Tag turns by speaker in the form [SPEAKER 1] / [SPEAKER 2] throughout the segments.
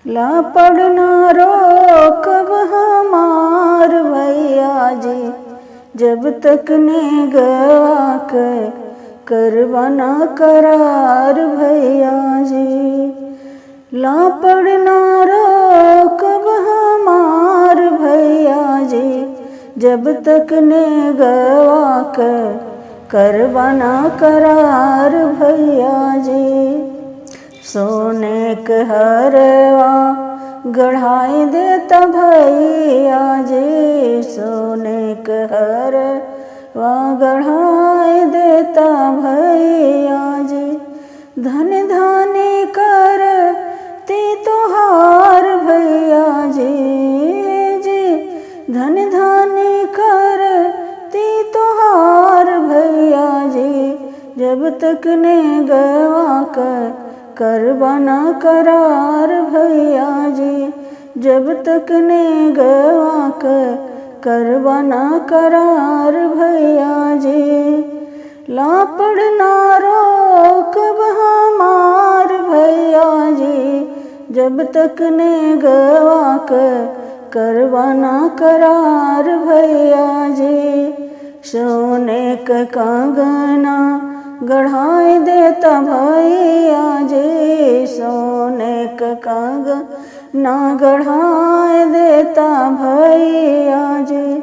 [SPEAKER 1] ला पड़ना रोकब हमार भैया जी, जब तक ने गवा के करवाना करार भैया जी। ला पड़ना रोकब हमार भैया जी, जब तक ने गवा के करवाना करार भैया जी। सोने के हरवा गढ़ाई देता भैया जी, सोने के हरवा गढ़ाई देता भैया जी। धन धानी करती तोहार भैया जी, धन धानी करती तोहार भैया जी, जब तक ने गवा कर करवाना करार भैया जी, जब तक ने गवा कर करवाना करार भैया जी। ला पड़ना रोकब हमार भैया जी, जब तक ने गवा कर करवाना करार भैया जी। सोने का कंगना गढ़ाई देता भैया जी, सोने का कंगना गढ़ाई देता भैया जी।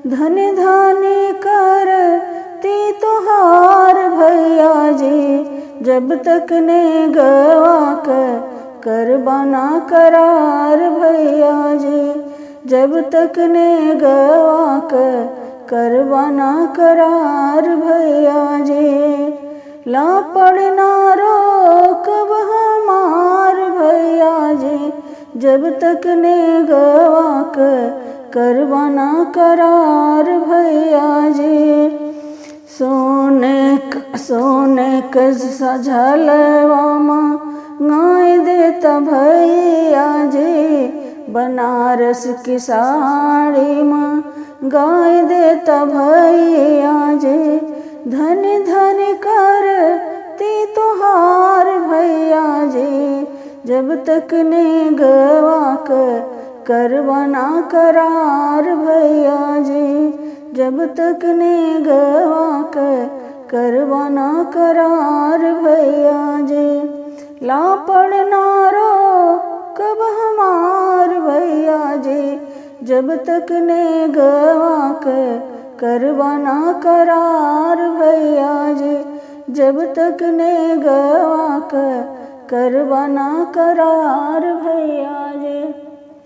[SPEAKER 1] धन धानी करती तोहार भैया जी, जब तक ने गवा कर करवाना करार भैया जी, जब तक ने गवा कर करवाना करार भैया जी। ला पड़ना रोकब हमार भैया जी, जब तक ने गवा कर करवाना करार भैया जी। सोने के सजलवा गाय देता भैया जी, बनारस की साड़ी माँ गाय देता भैया जी। धन धन करती तोहार भैया जी, जब तक ने गवा कर करवाना करार भैया जी, जब तक ने गवा कर करवाना करार भैया जी। ला पड़ना रोकब हमार भैया जी, जब तक ने गवा कर करवाना करार भैया जी, जब तक ने गवा कर करवाना करार भैया।